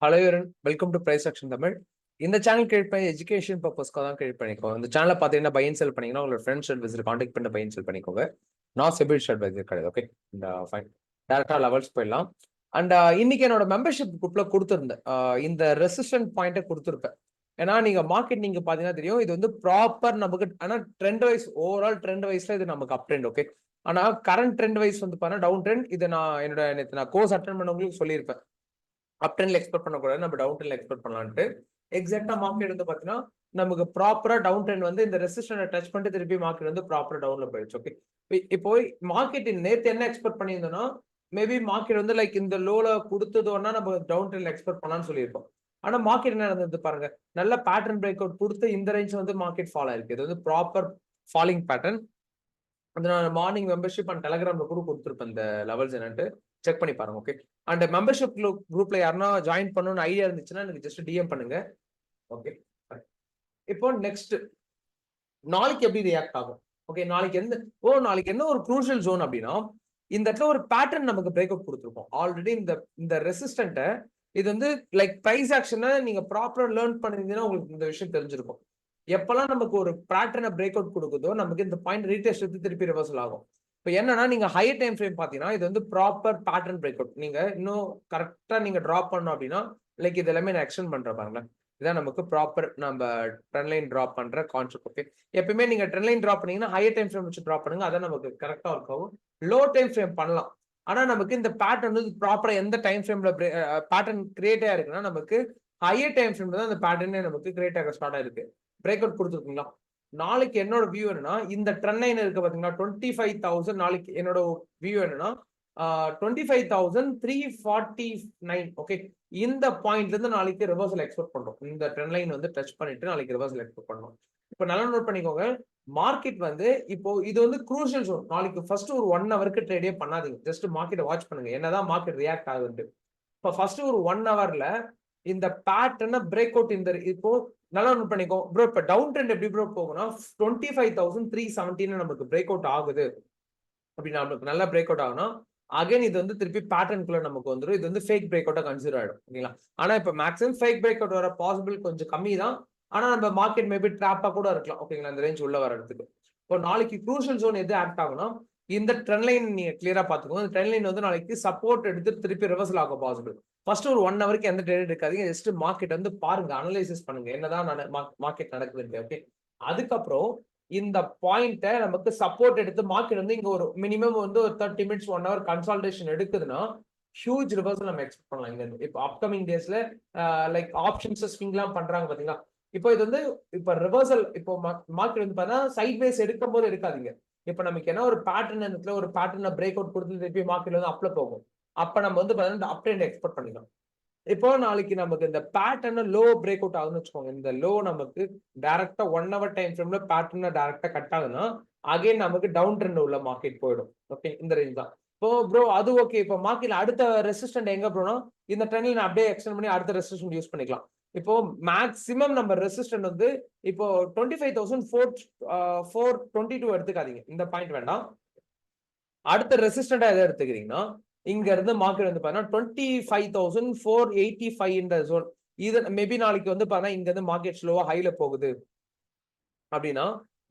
Hello everyone, welcome to price action Tamil. இந்த channel create பண்ணி education பர்பஸ்க்காக தான் கிரியேட் பண்ணிக்கோங்க. இந்த சேனலை பார்த்தீங்கன்னா பை அண்ட் செல் பண்ணீங்கன்னா உங்களோட ஃப்ரெண்ட்ஸ் அட்வைசர் கான்டாக்ட் பண்ணி பை அண்ட் செல் பண்ணிக்கோங்க. நான் செபிலிட்டி அட்வைசர் கிடையாது. ஓகே, இந்த ஃபைன் டேரக்டா லெவல்ஸ் போயிடலாம். அண்ட் இன்னைக்கு என்னோட மெம்பர்ஷிப் குரூப்ல கொடுத்துருந்தேன். இந்த ரெசிஸ்டன்ட் பாயிண்ட்டை கொடுத்துருப்பேன். ஏன்னா நீங்க மார்க்கெட் நீங்க பாத்தீங்கன்னா தெரியும், இது வந்து ப்ராப்பர் நமக்கு. ஆனா ட்ரெண்ட் வைஸ், ஓவரால் ட்ரெண்ட் வைஸ்ல இது நமக்கு அப் ட்ரெண்ட். ஓகே, ஆனா கரண்ட் ட்ரெண்ட் வைஸ் வந்து பாத்தீங்கன்னா டவுன் ட்ரெண்ட். இதை நான் என்னோட கோர்ஸ் அட்டன் பண்ணவங்களுக்கு சொல்லியிருப்பேன். அப் ட்ரெண்ட்ல எக்ஸ்பெக்ட் பண்ணக்கூடாது, நம்ம டவுன் ட்ரெண்ட்ல எக்ஸ்பெக்ட் பண்ணலான்ட்டு. எக்ஸாக்டா மார்க்கெட் வந்து பாத்தீங்கன்னா நமக்கு ப்ராப்பரா டவுன் ட்ரெண்ட் வந்து இந்த ரெசிஸ்டன்ட் டச் பண்ணிட்டு திருப்பி மார்க்கெட் வந்து ப்ராப்பரா டவுன்ல போயிடுச்சு. ஓகே, இப்போ மார்க்கெட் நேத்து என்ன எக்ஸ்பெக்ட் பண்ணியிருந்தோம்னா, மேபி மார்க்கெட் வந்து லைக் இந்த லோல கொடுத்ததோன்னா நம்ம டவுன் ட்ரெண்ட்ல எக்ஸ்பெக்ட் பண்ணலாம்னு சொல்லியிருப்போம். ஆனா மார்க்கெட் என்ன நடந்தது பாருங்க, நல்ல பேட்டர்ன் பிரேக் அவுட் கொடுத்து இந்த ரேஞ்ச் வந்து மார்க்கெட் ஃபால் ஆயிருக்கு. இது வந்து ப்ராப்பர் ஃபாலிங் பேட்டர்ன். அது நான் மார்னிங் மெம்பர்ஷிப் அண்ட் டெலிகிராம்ல கூட கொடுத்துருப்பேன் இந்த லெவல்ஸ் என்னன்ட்டு செக் பண்ணி பாருங்க. ஓகே, அண்ட் மெம்பர்ஷிப் குரூப்ல யாருன்னா ஜாயின் பண்ணணும்னு ஐடியா இருந்துச்சுன்னா எனக்கு ஜஸ்ட் டிஎம் பண்ணுங்க. ஓகே, இப்போ நெக்ஸ்ட் நாளைக்கு எப்படி ரியாக்ட் ஆகும்? ஓகே, நாளைக்கு என்ன ஒரு குரூஷியல் ஜோன் அப்படின்னா, இந்த இடத்துல ஒரு பேட்டர்ன் நமக்கு பிரேக் அவுட் கொடுத்துருக்கோம் ஆல்ரெடி. இந்த ரெசிஸ்டன்ட்டை இது வந்து லைக் பிரைஸ் ஆக்ஷனை நீங்க ப்ராப்பரா லேர்ன் பண்ணிருந்தீங்கன்னா உங்களுக்கு இந்த விஷயம் தெரிஞ்சிருக்கும். எப்பெல்லாம் நமக்கு ஒரு பேட்டர்னை பிரேக் அவுட் கொடுக்குதோ நமக்கு இந்த பாயிண்ட் ரீடெஸ்ட் எடுத்து திருப்பி ரிவர்சல் ஆகும். இப்போ என்னன்னா நீங்க ஹையர் டைம் ஃப்ரேம் பாத்தீங்கன்னா இது வந்து ப்ராப்பர் பேட்டர்ன் பிரேக் அவுட். நீங்க இன்னும் கரெக்டா நீங்க டிராப் பண்ணணும் அப்படின்னா லைக் இது எல்லாமே நான் எக்ஸ்டெண்ட் பண்றேன் பாருங்களேன். இதான் நமக்கு ப்ராப்பர் நம்ம ட்ரெண்ட் லைன் டிராப் பண்ற கான்செப்ட். ஓகே, எப்பயுமே நீங்க ட்ரெண்ட் லைன் டிராப் பண்ணீங்கன்னா ஹையர் டைம் ஃப்ரேம் வச்சு டிராப் பண்ணுங்க, அதான் நமக்கு கரெக்டா ஒர்க் ஆகும். லோ டைம் ஃப்ரேம் பண்ணலாம், ஆனா நமக்கு இந்த பேட்டர்ன் வந்து ப்ராப்பரா எந்த டைம் ஃப்ரேம்ல பேட்டர்ன் கிரியேட் ஆயிருக்குன்னா நமக்கு ஹையர் டைம் ஃப்ரேம்ல தான் அந்த பேட்டர்னே நமக்கு கிரியேட் ஆக ஸ்டார்ட் ஆயிருக்கு. பிரேக் அவுட் கொடுத்துருக்கீங்களா? நாளைக்கு என்னோட வியூ என்னன்னா, இந்த ட்ரெண்ட் லைன் இருக்கு பாத்தீங்கன்னா 25,000. நாளைக்கு என்னோட வியூ என்னன்னா 25,349. ஓகே, இந்த பாயிண்ட்ல இருந்து நாளைக்கு ரிவர்சல் எக்ஸ்பெக்ட் பண்றோம். இந்த ட்ரெண்ட் லைன் வந்து டச் பண்ணிட்டு நாளைக்கு ரிவர்சல் எக்ஸ்பெக்ட் பண்ணோம். இப்போ நல்லா நோட் பண்ணிக்கோங்க, மார்க்கெட் வந்து இப்போ இது வந்து குரூஷியல் ஜோன். நாளைக்கு ஃபர்ஸ்ட் ஒரு 1 ஹவருக்கு ட்ரேடே பண்ணாதீங்க, ஜஸ்ட் மார்க்கெட்டை வாட்ச் பண்ணுங்க என்னதான் மார்க்கெட் ரியாக்ட் ஆகுது. இப்போ ஃபர்ஸ்ட் ஒரு 1 ஹவர்ல இந்த பேட்டர்னை பிரேக் அவுட். இந்த இப்போ நல்லா நோட் பண்ணிக்கோ ப்ரோ, இப்போ டவுன் ட்ரெண்ட் எப்படி ப்ரோ போகும்னா 25,317 நமக்கு பிரேக் அவுட் ஆகுது அப்படி நமக்கு நல்லா பிரேக் அவுட் ஆகுனா அகைன் இது வந்து திருப்பி பேட்டர்னுக்குள்ள நமக்கு வந்துடும். இது வந்து ஃபேக் பிரேக் அவுட்டா கன்சிடர் ஆயிடும். ஓகேங்களா? ஆனா இப்போ மேக்ஸிமம் ஃபேக் பிரேக் அவுட் வர பாசிபிள் கொஞ்சம் கம்மி தான். ஆனா நம்ம மார்க்கெட் மேபி ட்ராப்பா கூட இருக்கலாம். ஓகேங்களா? இந்த ரேஞ்ச் உள்ள வரதுக்கு. இப்போ நாளைக்கு க்ரூஷியல் ஜோன் எது ஆக்ட் ஆகும்னா இந்த ட்ரெண்ட் லைன் நீங்க கிளியரா பாத்துக்கோங்க. இந்த ட்ரெண்ட் லைன் வந்து நாளைக்கு சப்போர்ட் எடுத்து திருப்பி ரிவர்சல் ஆக பாசிபிள். ஃபர்ஸ்ட் ஒரு 1 ஹவருக்கு எந்த ட்ரேட் இருக்காதீங்க, ஜஸ்ட் மார்க்கெட் வந்து பாருங்க, அனலைசிஸ் பண்ணுங்க என்னதான் மார்க்கெட் நடக்குது. ஓகே, அதுக்கப்புறம் இந்த பாயிண்ட்டை நமக்கு சப்போர்ட் எடுத்து மார்க்கெட் வந்து இங்க ஒரு மினிமம் வந்து ஒரு 30 மினிட்ஸ் 1 ஹவர் கன்சால்டேஷன் எடுக்குதுன்னா ஹியூஜ் ரிவர்சல் நம்ம எக்ஸ்பெக்ட் பண்ணலாம். இங்க இப்போ அப்கமிங் டேஸ்ல லைக் ஆப்ஷன்ஸ் ஸ்விங்லாம் பண்றாங்க பாத்தீங்களா. இப்போ இது வந்து இப்போ ரிவர்சல், இப்போ மார்க்கெட் வந்து பார்த்தா சைட் வேஸ் எடுக்கும் போது எடுக்காதீங்க. இப்போ நமக்கு என்ன ஒரு பேட்டர்ன் இடத்துல ஒரு பேட்டர்னை பிரேக் அவுட் கொடுத்து திருப்பி மார்க்கெட் வந்து அப்ல போகும். அப்ப நம்ம வந்து பார்த்தீங்கன்னா அப் ட்ரெண்ட் எக்ஸ்பெக்ட் பண்ணிக்கலாம். இப்போ நாளைக்கு நமக்கு இந்த பேட்டர்ன் லோ பிரேக் அவுட் ஆகுதுன்னு வச்சுக்கோங்க. இந்த லோ நமக்கு டைரக்டா 1 ஹவர் டைம் ஃப்ரேம்ல பேட்டர்ன் டைரக்டா கட் ஆகுதுன்னா அகைன் நமக்கு டவுன் ட்ரெண்ட் உள்ள மார்க்கெட் போயிடும். ஓகே, இந்த ரேஞ்ச் தான். இப்போ ப்ரோ அது ஓகே, இப்போ மார்க்கெட்ல அடுத்த ரெசிஸ்டன்ட் எங்க ப்ரோனா இந்த ட்ரெண்ட்ல நான் அப்படியே எக்ஸ்டெண்ட் பண்ணி அடுத்த ரெசிஸ்டன்ட் யூஸ் பண்ணிக்கலாம். இப்போ மேக்ஸிமம் நம்ம ரெசிஸ்டன்ட் வந்து இப்போ 25,422 எடுத்துக்காதீங்க, இந்த பாயிண்ட் வேண்டாம். அடுத்த ரெசிஸ்டண்டா எதை எடுத்துக்கிறீங்கன்னா இங்க இருந்து மார்க்கெட் வந்து பாத்தீங்கன்னா 25,485 இந்த ஜோன். இது மேபி நாளைக்கு வந்து பாத்தீங்கன்னா இங்க இருந்து மார்க்கெட் ஸ்லோவா ஹைல போகுது அப்படின்னா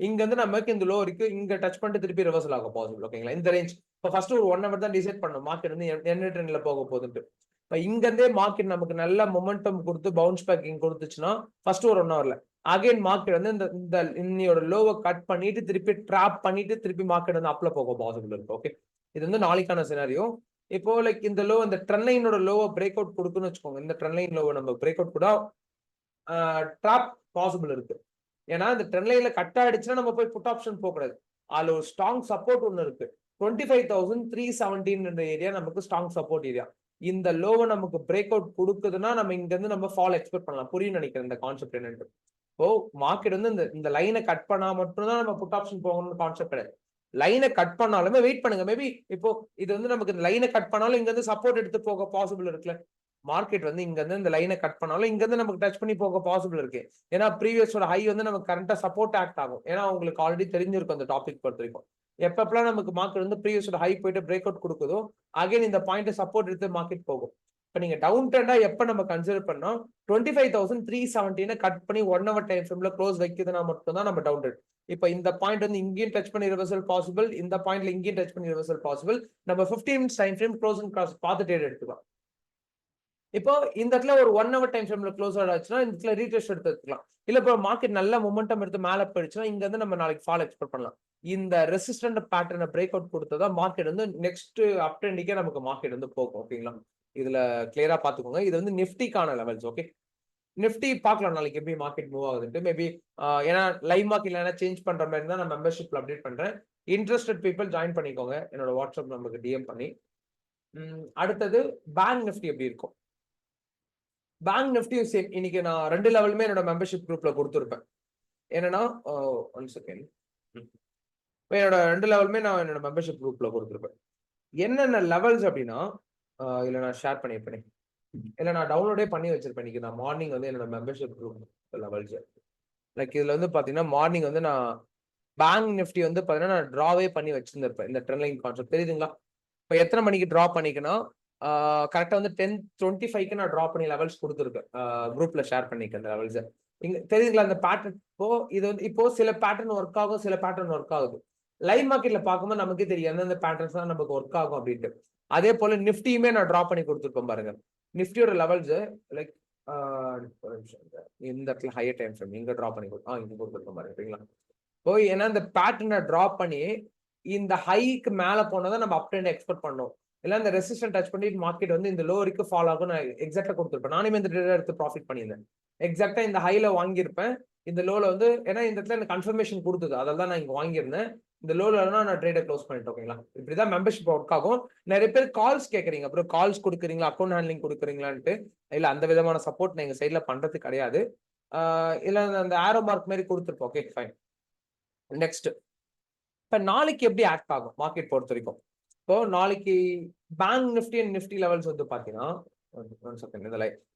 இங்க இருந்து நமக்கு இந்த லோ இருக்கு, இங்க டச் பண்ணிட்டு திருப்பி ரிவர்சல் ஆக பாசிபிள். ஓகேங்களா? இந்த ரேஞ்ச் இப்போ ஃபர்ஸ்ட் ஒரு 1 ஹவர் தான் டிசைட் பண்ணணும் மார்க்கெட் வந்து என்ன ட்ரெண்ட்ல போக போகுதுன்ட்டு. இப்போ இங்க இருந்தே மார்க்கெட் நமக்கு நல்ல மொமெண்டம் கொடுத்து பவுன்ஸ் பேக்கிங் கொடுத்துச்சுன்னா ஃபர்ஸ்ட் ஒரு 1 ஹவர்ல அகைன் மார்க்கெட் வந்து இந்த இன்னையோட லோவை கட் பண்ணிட்டு திருப்பி ட்ராப் பண்ணிட்டு திருப்பி மார்க்கெட் வந்து அப்ல போக பாசிபிள் இருக்கு. ஓகே, இது வந்து நாளைக்கான சினாரியோ. இப்போ லைக் இந்த லோ, இந்த ட்ரெண்ட் லைனோட லோவை பிரேக் அவுட் கொடுக்குன்னு வச்சுக்கோங்க. இந்த ட்ரெண்ட் லைன் லோவை நம்ம பிரேக் அவுட் கூட ட்ராப் பாசிபிள் இருக்கு. ஏன்னா இந்த ட்ரெண்ட் லைன்ல கட் ஆயிடுச்சுன்னா நம்ம போய் புட் ஆப்ஷன் போகக்கூடாது. அதுல ஒரு ஸ்ட்ராங் சப்போர்ட் ஒன்று இருக்கு. 25,317 ஏரியா நமக்கு ஸ்ட்ராங் சப்போர்ட் ஏரியா. இந்த லோவை நமக்கு பிரேக் அவுட் கொடுக்குதுன்னா நம்ம இங்க இருந்து நம்ம ஃபால் எக்ஸ்பெக்ட் பண்ணலாம். புரியும் நினைக்கிறேன் இந்த கான்செப்ட் என்னன்னு. இப்போ மார்க்கெட் வந்து இந்த லைனை கட் பண்ணா மட்டும்தான் நம்ம புட் ஆப்ஷன் போகணும்னு கான்செப்ட் கிடையாது. லைனை கட் பண்ணாலுமே வெயிட் பண்ணுங்க. மேபி இப்போ இது வந்து நமக்கு லைனை கட் பண்ணாலும் இங்க இருந்து சப்போர்ட் எடுத்து போக பாசிபிள் இருக்குல்ல. மார்க்கெட் வந்து இங்க இருந்து இந்த லைனை கட் பண்ணாலும் இங்க இருந்து நமக்கு டச் பண்ணி போக பாசிபிள் இருக்கு. ஏன்னா ப்ரீவியஸோட ஹை வந்து நமக்கு கரண்டா சப்போர்ட் ஆக்ட் ஆகும். ஏன்னா உங்களுக்கு ஆல்ரெடி தெரிஞ்சிருக்கும் அந்த டாபிக் பொறுத்த வரைக்கும். எப்பப்பெல்லாம் நமக்கு மார்க்கெட் வந்து ப்ரீவியஸோட ஹை போயிட்டு பிரேக் அவுட் கொடுக்குதோ அகைன் இந்த பாயிண்ட் சப்போர்ட் எடுத்து மார்க்கெட் போகும். இப்போ நீங்க டவுன் ட்ரெண்டா எப்ப நம்ம கன்சிடர் பண்ணோம் 25,370 கட் பண்ணி 1 hour டைம் ஃப்ரேம்ல க்ளோஸ் வைக்குதுன்னா மட்டும் தான் நம்ம டவுன் ட்ரெண்ட். இப்போ இந்த பாயிண்ட் வந்து இங்கேயும் டச் பண்ணி ரிவர்சல் பாசிபிள், இந்த பாயிண்ட்ல இங்கேயும் டச் பண்ணி ரிவர்சல் பாசிபிள். நம்ம 15 minutes time frame close and cross பார்த்து ட்ரேட் எடுத்துக்கலாம். இப்போ இந்த இடத்துல ஒரு 1 hour டைம் ஃப்ரேம்ல க்ளோஸ் ஆச்சுன்னா இந்த இடத்துல ரீட்ரெஸ்ட் எடுத்துக்கலாம். இல்ல இப்போ மார்க்கெட் நல்ல மொமெண்டம் எடுத்து மேல போயிடுச்சுன்னா இங்க இருந்து நம்ம நாளைக்கு ஃபால் எக்ஸ்பெக்ட் பண்ணலாம். இந்த ரெசிஸ்டன்ட் பேட்டர்னை பிரேக் அவுட் கொடுத்ததா மார்க்கெட் வந்து நெக்ஸ்ட் அப் ட்ரெண்டுக்கே நமக்கு மார்க்கெட் வந்து போகும். ஓகேங்களா, இதுல கிளியரா பாத்துக்கோங்க. இது வந்து நிஃப்டிக்கான லெவல்ஸ். ஓகே, நிஃப்டி பார்க்கலாம் நாளைக்கு எப்படி மார்க்கெட் மூவ் ஆகுதுன்ட்டு. மேபி ஏன்னா லைவ் மார்க்கெட் இல்லைன்னா சேஞ்ச் பண்ற மாதிரி தான் நான் மெம்பர்ஷிப்ல அப்டேட் பண்றேன். இன்ட்ரெஸ்டட் பீப்புள் ஜாயின் பண்ணிக்கோங்க என்னோட வாட்ஸ்அப் நம்பருக்கு டிஎம் பண்ணி. அடுத்தது பேங்க் நிஃப்டி எப்படி இருக்கும்? பேங்க் நிஃப்டியும் சேம். இன்னைக்கு நான் 2 லெவலுமே என்னோட மெம்பர்ஷிப் குரூப்ல கொடுத்துருப்பேன். என்னன்னா 1 செகண்ட், என்னோட 2 லெவலுமே நான் என்னோட மெம்பர்ஷிப் குரூப்ல கொடுத்துருப்பேன். என்னென்ன லெவல்ஸ் அப்படின்னா இல்ல நான் ஷேர் பண்ணியிருப்பேன், இல்ல நான் டவுன்லோடே பண்ணி வச்சிருப்பேன். இன்னைக்கு நான் மார்னிங் வந்து என்னோட மெம்பர்ஷிப் குரூப் லெவல்ஸ் லைக் இதுல வந்து பாத்தீங்கன்னா மார்னிங் வந்து நான் பேங்க் நிஃப்டி வந்து பாத்தீங்கன்னா நான் டிராவே பண்ணி வச்சிருந்திருப்பேன். இந்த ட்ரெண்ட் லைன் கான்செப்ட் தெரியுதுங்களா? இப்போ எத்தனை மணிக்கு டிரா பண்ணிக்கணும்? கரெக்டா வந்து 10:25 நான் டிரா பண்ணி லெவல்ஸ் கொடுத்துருக்கேன். குரூப்ல ஷேர் பண்ணிக்கேன் அந்த லெவல்ஸ். இங்க தெரியுதுங்களா அந்த பேட்டர்ன்? இப்போ இது வந்து இப்போ சில பேட்டர்ன் ஒர்க் ஆகும், சில பேட்டர்ன் ஒர்க் ஆகுது. லைவ் மார்க்கெட்ல பார்க்கும்போது நமக்கே தெரியும் எந்தெந்த பேட்டர்ன்ஸ் தான் நமக்கு ஒர்க் ஆகும் அப்படின்ட்டு. அதே போல நிஃப்டியுமே நான் டிரா பண்ணி கொடுத்துருப்பேன் பாருங்க. நிஃப்டியோட லெவல்ஸ் லைக் இந்த இடத்துல ஹையர் டைம் ஃப்ரேம் இங்க டிரா பண்ணி இங்க கொடுத்துருப்பேன் பாருங்க. சரிங்களா, இப்போ ஏன்னா இந்த பேட்டர்னை டிரா பண்ணி இந்த ஹைக்கு மேல போனதான் நம்ம அப் ட்ரெண்ட் எக்ஸ்பெக்ட் பண்ணோம். இல்ல இந்த ரெசிஸ்டன்ட் டச் பண்ணி மார்க்கெட் வந்து இந்த லோ வரைக்கும் ஃபால் ஆகும் நான் எக்ஸாக்டா கொடுத்துருப்பேன். நானுமே இந்த ட்ரேட் எடுத்து ப்ராஃபிட் பண்ணியிருந்தேன். எக்ஸாக்டா இந்த ஹைல வாங்கியிருப்பேன். இந்த லோல வந்து ஏன்னா இந்த இடத்துல எனக்கு கன்ஃபர்மேஷன் கொடுத்தது, அதெல்லாம் நான் இங்க வாங்கியிருந்தேன். இந்த லோல நான் ட்ரேடை க்ளோஸ் பண்ணிட்டேன். ஓகேங்களா, இப்படிதான் மெம்பர்ஷிப் ஒர்க் ஆகும். நிறைய பேர் கால்ஸ் கேட்கறீங்க, அப்புறம் கால்ஸ் கொடுக்குறீங்களா, அக்கௌண்ட் ஹேண்ட்லிங் கொடுக்குறீங்களான்ட்டு. இல்ல அந்த விதமான சப்போர்ட் நான் எங்க சைட்ல பண்றது கிடையாது. இல்ல அந்த ஆரோ மார்க் மாதிரி கொடுத்துருப்போம். Okay fine. நெக்ஸ்ட், இப்ப நாளைக்கு எப்படி ஆக்ட் ஆகும் மார்க்கெட் பொறுத்த வரைக்கும்? இப்போ நாளைக்கு bank Nifty and Nifty levels வந்து பாத்தீங்கன்னா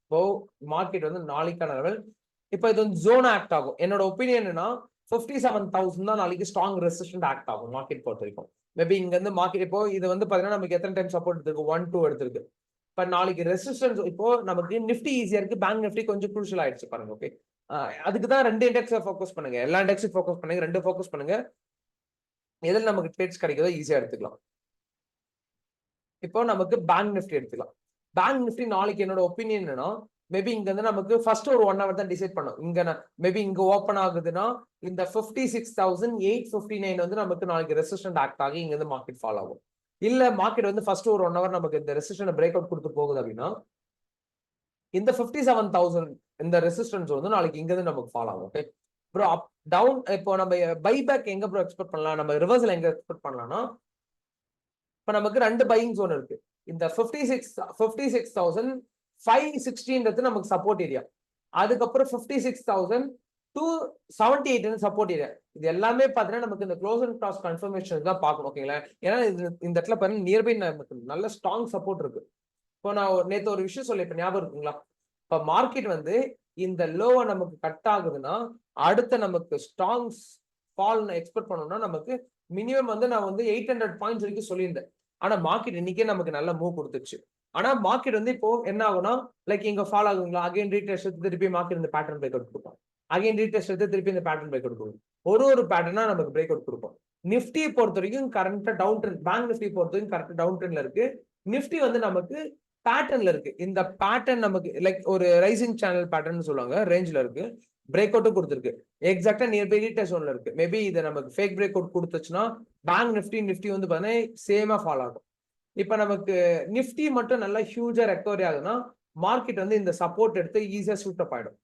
இப்போ மார்க்கெட் வந்து நாளைக்கான லெவல் இப்போ இது வந்து ஜோன் ஆக்ட் ஆகும். என்னோட ஒப்பீனியன் என்னன்னா 57,000 தான் நாளைக்கு ஸ்ட்ராங் ரெசிஸ்டன்ட் ஆக்ட் ஆகும் மார்க்கெட் பொறுத்த வரைக்கும். மேபி இங்க இருந்து மார்க்கெட் இப்போ இது வந்து பாத்தீங்கன்னா நமக்கு எத்தனை டைம் சப்போர்ட் எடுத்திருக்கு? 1, 2 எடுத்திருக்கு. இப்ப நாளைக்கு ரெசிஸ்டன்ஸ் இப்போ நமக்கு நிஃப்டி ஈஸியா இருக்கு, பேங்க் நிஃப்டி கொஞ்சம் குரூஷியல் ஆயிடுச்சு பாருங்க. ஓகே, அதுக்கு தான் 2 இண்டெக்ஸை ஃபோக்கஸ் பண்ணுங்க. எல்லா இண்டெக்ஸும் ஃபோக்கஸ் பண்ணுங்க, 2 ஃபோக்கஸ் பண்ணுங்க. எதில் நமக்கு ட்ரேட்ஸ் கிடைக்குதோ ஈஸியா எடுத்துக்கலாம். இப்போ நமக்கு பேங்க் நிஃப்டி எடுத்துக்கலாம். பேங்க் நிஃப்டி நாளைக்கு என்னோட ஒப்பீனியன் என்னன்னா மேபி இங்க வந்து நமக்கு ஃபர்ஸ்ட் ஒரு 1 hour தான் டிசைட் பண்ணும். இங்க மேபி இங்க ஓப்பன் ஆகுதுன்னா இந்த 56,859 வந்து நமக்கு நாளைக்கு ரெசிஸ்டன்ட் ஆக்ட் ஆகி இங்க இருந்து மார்க்கெட் ஃபால் ஆகும். இல்ல மார்க்கெட் வந்து ஃபர்ஸ்ட் ஒரு 1 hour நமக்கு இந்த ரெசிஸ்டன்ட் பிரேக் அவுட் கொடுத்து போகுது அப்படின்னா இந்த 57,000 இந்த ரெசிஸ்டன்ஸ் வந்து நாளைக்கு இங்க இருந்து நமக்கு ஃபால் ஆகும். ஓகே ப்ரோ, அப் டவுன் இப்போ நம்ம பைபேக் எங்க ப்ரோ எக்ஸ்பெக்ட் பண்ணலாம்? நம்ம ரிவர்சல் எங்க எக்ஸ்பெக்ட் பண்ணலாம்னா இப்ப நமக்கு 2 பையிங் ஜோன் இருக்கு. இந்த 56,560 நமக்கு சப்போர்ட் ஏரியா, அதுக்கப்புறம் 56,278 சப்போர்ட் ஏரியா. இது எல்லாமே பாத்தீங்கன்னா நமக்கு இந்த க்ளோஸ் அண்ட் கிராஸ் கன்ஃபர்மேஷன் தான் பார்க்கணும். ஓகேங்களா, ஏன்னா இந்த இடத்துல பாருங்க நியர்பை நமக்கு நல்ல ஸ்ட்ராங் சப்போர்ட் இருக்கு. இப்போ நான் நேற்று ஒரு விஷயம் சொல்லியிருப்பேன், ஞாபகம் இருக்குங்களா? இப்ப மார்க்கெட் வந்து இந்த லோவை நமக்கு கட் ஆகுதுன்னா அடுத்த நமக்கு ஸ்ட்ராங் ஃபால் எக்ஸ்பெக்ட் பண்ணோம்னா நமக்கு மினிமம் வந்து நான் வந்து 800 பாயிண்ட்ஸ் வரைக்கும் சொல்லியிருந்தேன். ஆனா மார்க்கெட் இன்னைக்கே நமக்கு நல்ல மூவ் கொடுத்துச்சு. ஆனா மார்க்கெட் வந்து இப்போ என்ன ஆகும்னா லைக் இங்க ஃபால் ஆகுங்களா, அகைன் ரீடெஸ்ட் எடுத்து திருப்பி மார்க்கெட் இந்த பேட்டர்ன் பிரேக் அவுட் கொடுக்கும், அகைன் ரீடெஸ்ட் எடுத்து திருப்பி இந்த பேட்டர்ன் பிரேக் அவுட் கொடுக்கும். ஒரு பேட்டர்னா நமக்கு பிரேக் அவுட் கொடுக்கும். நிஃப்டியை பொறுத்த வரைக்கும் கரண்டா டவுன் ட்ரெண்ட், பேங்க் நிஃப்டி பொறுத்த வரைக்கும் கரெக்டா டவுன் ட்ரெண்ட்ல இருக்கு. நிஃப்டி வந்து நமக்கு பேட்டர்ன்ல இருக்கு. இந்த பேட்டர்ன் நமக்கு லைக் ஒரு ரைசிங் சேனல் பேட்டர்ன் சொல்லுவாங்க, ரேஞ்ச்ல இருக்கு. பிரேக் அவுட்டும் கொடுத்துருக்கு. எக்ஸாக்டா நியர்பை ரீடெஸ்ட் ஜோன்ல இருக்கு. மேபி இதை நமக்கு ஃபேக் பிரேக் அவுட் கொடுத்துச்சுன்னா பேங்க் நிஃப்டி வந்து பாத்தீங்கன்னா சேமா ஃபால் ஆகும். இப்ப நமக்கு நிஃப்டி மட்டும் நல்லா ஹியூஜா ரெக்கவரி ஆகுதுன்னா மார்க்கெட் வந்து இந்த சப்போர்ட் எடுத்து ஈஸியா சூட் அப் ஆயிடும்.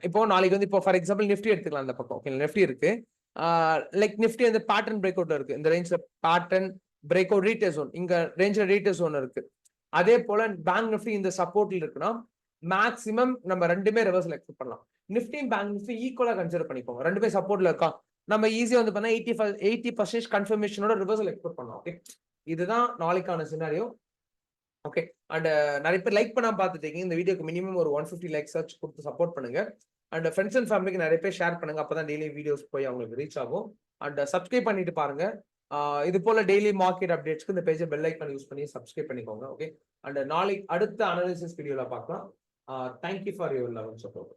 இப்போ நாளைக்கு வந்து இப்போ ஃபார் எக்ஸாம்பிள் நிஃப்டி எடுத்துக்கலாம். அந்த பக்கம் ஓகே நிஃப்டி இருக்கு, லைக் நிஃப்டி வந்து பேட்டர்ன் பிரேக் அவுட் இருக்கு. இந்த ரேஞ்ச்ல pattern break out retest zone, இங்க ரேஞ்ச்ல ரீடெஸ்ட் ஜோன் இருக்கு. அதே போல பேங்க் நிஃப்டி இந்த சப்போர்ட்ல இருக்குன்னா மேக்ஸிமம் நம்ம ரெண்டுமே ரிவர்சல் எக்ஸ்பெக்ட் பண்ணலாம். நிஃப்டி பேங்க் நிஃப்டி ஈக்குவலா கன்சிடர் பண்ணிக்கோங்க. ரெண்டுமே சப்போர்ட்ல இருக்கா நம்ம ஈஸியா வந்து பண்ணா 80% கன்ஃபர்மேஷனோட ரிவர்சல் எக்ஸ்பெக்ட் பண்ணலாம். ஓகே, இதுதான் நாளைக்கான சினாரியோ. ஓகே, அண்ட் நிறைய பேர் லைக் பண்ணாம பார்த்துட்டீங்க. இந்த வீடியோக்கு மினிமம் ஒரு 150 லைக் சர்ச் கொடுத்து சப்போர்ட் பண்ணுங்க. அண்ட் ஃப்ரெண்ட்ஸ் அண்ட் ஃபேமிலிக்கு நிறைய பேர் ஷேர் பண்ணுங்க, அப்பதான் டெய்லி வீடியோஸ் போய் அவங்களுக்கு ரீச் ஆகும். அண்ட் சப்ஸ்கிரைப் பண்ணிட்டு பாருங்க. இது போல டெய்லி மார்க்கெட் அப்டேட்ஸ்க்கு இந்த பேஜை பெல் ஐக்கான் யூஸ் பண்ணி சப்ஸ்கிரைப் பண்ணிக்கோங்க. ஓகே, அண்ட் நாளைக்கு அடுத்த அனாலிசிஸ் வீடியோல பார்க்கலாம். Thank you for your love and support.